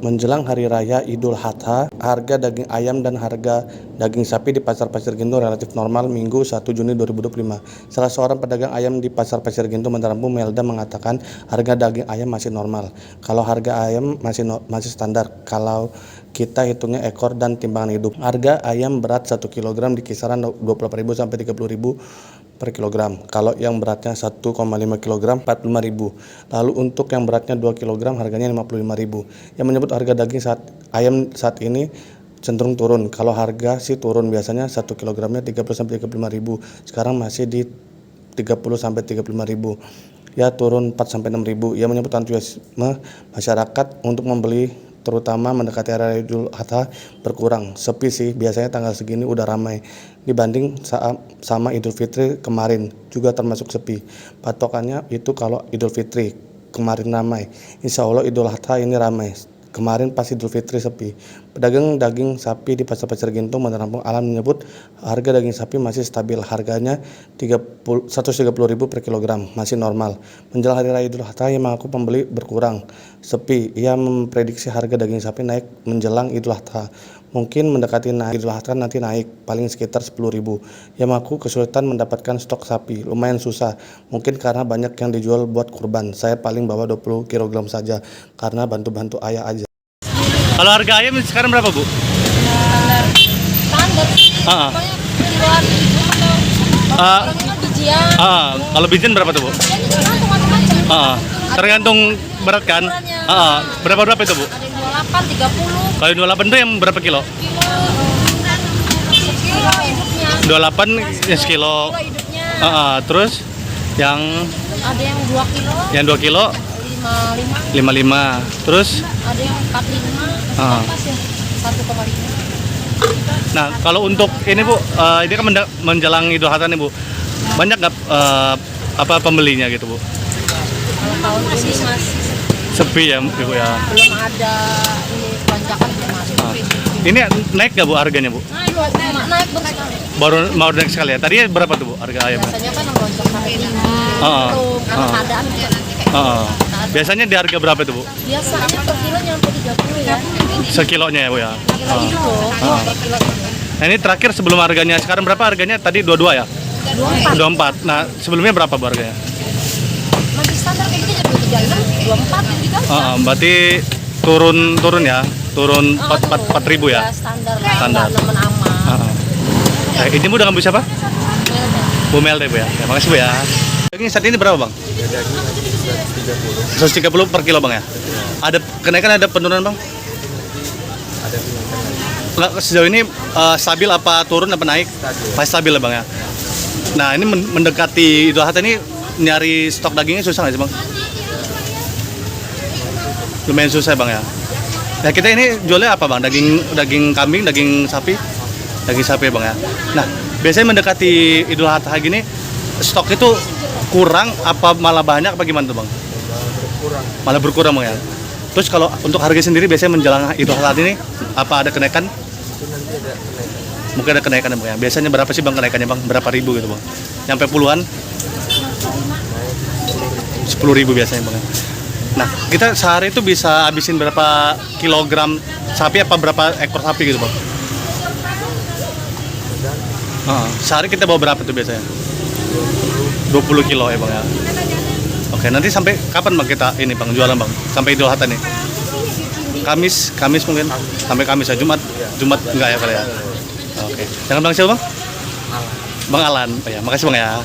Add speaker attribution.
Speaker 1: Menjelang Hari Raya Idul Adha, harga daging ayam dan harga daging sapi di Pasar Pasir Gintung relatif normal Minggu 1 Juni 2025. Salah seorang pedagang ayam di Pasar Pasir Gintung, Bandar Lampung, Melda, mengatakan harga daging ayam masih normal. Kalau harga ayam masih standar kalau kita hitungnya ekor dan timbangan hidup. Harga ayam berat 1 kg di kisaran 28.000 sampai 30.000 per kilogram. Kalau yang beratnya 1,5 kg 45.000. Lalu untuk yang beratnya 2 kg harganya 55.000. Yang menyebut harga daging ayam saat ini cenderung turun. Kalau harga sih turun, biasanya 1 kilogramnya 30 sampai 35.000. Sekarang masih di 30 sampai 35.000. Ya turun 4 sampai 6.000. Ia menyebut antusiasme masyarakat untuk membeli terutama mendekati hari Idul Adha berkurang. Sepi sih, biasanya tanggal segini udah ramai dibanding sama Idul Fitri kemarin juga termasuk sepi. Patokannya itu kalau Idul Fitri kemarin ramai, insya Allah Idul Adha ini ramai. Kemarin pas Idul Fitri sepi. Pedagang daging sapi di Pasar Pasir Gintung, Bandar Lampung Alam menyebut harga daging sapi masih stabil. Harganya 130.000 per kilogram, masih normal. Menjelang Hari Raya Idul Adha yang mengaku pembeli berkurang, sepi. Ia memprediksi harga daging sapi naik menjelang Idul Adha. Mungkin mendekati Idul Adha nanti naik, paling sekitar 10.000. Ia mengaku kesulitan mendapatkan stok sapi, lumayan susah. Mungkin karena banyak yang dijual buat kurban. Saya paling bawa 20 kg saja, karena bantu-bantu ayah aja.
Speaker 2: Kalau harga ayam sekarang berapa, Bu?
Speaker 3: Standar sih, pokoknya kiloan itu atau bijian.
Speaker 2: Kalau bijian berapa tuh, Bu?
Speaker 3: Jadi tergantung macam-macam.
Speaker 2: Tergantung berat kan? Berapa itu, Bu?
Speaker 3: Ada yang 28, 30
Speaker 2: Kalau 28 itu yang berapa kilo?
Speaker 3: kilo. Sekilo hidupnya.
Speaker 2: 28 yang sekilo.
Speaker 3: Hidupnya.
Speaker 2: Terus yang
Speaker 3: Ada yang 2 kilo.
Speaker 2: yang 2 kilo
Speaker 3: 55.
Speaker 2: 55. Terus
Speaker 3: Ada yang 45. Pas ya 1,5.
Speaker 2: nah, kalau untuk ini, Bu, ini kan menjelang Idul Adha nih, Bu. Banyak nggak pembelinya gitu, Bu?
Speaker 3: Kalau tahun ini masih
Speaker 2: Sepi ya, Bu ya.
Speaker 3: belum ada ini lonjakan belum ada.
Speaker 2: Ini naik nggak, Bu, harganya, Bu?
Speaker 3: Naik bersekali.
Speaker 2: Baru mau naik sekali ya. Tadi berapa tuh, Bu, harga ayamnya?
Speaker 3: Biasanya kan lonjak hari ini. Karena keadaan
Speaker 2: Biasanya di harga berapa itu, Bu?
Speaker 3: biasanya per kilo nyampe 30 ya.
Speaker 2: Sekilonya ya, Bu ya.
Speaker 3: Kilo itu loh, per kilo.
Speaker 2: Nah, ini terakhir sebelum harganya sekarang berapa harganya? Tadi 22 ya?
Speaker 3: 24.
Speaker 2: 24. Nah, sebelumnya berapa, Bu, harganya?
Speaker 3: Masih standar kayak gitu jadi 36, 24 juga.
Speaker 2: Berarti turun ya. Turun 4.000 ya.
Speaker 3: Standar.
Speaker 2: Standar.
Speaker 3: Nemen aman.
Speaker 2: Ini Bu, udah ngambil siapa? Bu Melda, Bu ya. Ya, makasih, Bu ya. Daging saat ini berapa, Bang? 130 per kilo, Bang ya. Ada kenaikan, ada penurunan, Bang? Nggak, sejauh ini stabil apa turun apa naik? Pas stabil ya, Bang ya. Nah, ini mendekati Idul Adha ini nyari stok dagingnya susah nggak sih, Bang? Lumayan susah, Bang ya. Nah, kita ini jualnya apa, Bang? Daging kambing, daging sapi? Daging sapi, Bang ya. Nah, biasanya mendekati Idul Adha gini stok itu kurang apa malah banyak apa gimana tuh, Bang? Malah berkurang, Bang ya. Terus kalau untuk harga sendiri biasanya menjelang Idul Adha ini apa ada kenaikan? Mungkin ada kenaikan, Bang ya. Biasanya berapa sih, Bang, kenaikannya, Bang? Berapa ribu gitu, Bang? Nyampe puluhan? 10.000 biasanya, Bang ya. Nah, kita sehari itu bisa habisin berapa kilogram sapi apa berapa ekor sapi gitu, Bang? Sehari kita bawa berapa tuh biasanya? 20 kilo ya, Bang ya. Oke, nanti sampai kapan, Bang, kita ini, Bang, jualan, Bang? Sampai Idul Adha nih? Kamis mungkin? Sampai Kamis ya, Jumat enggak ya kali ya? Oke. Jangan Bang siapa, Bang? Bang Alan. Oh ya, makasih, Bang ya.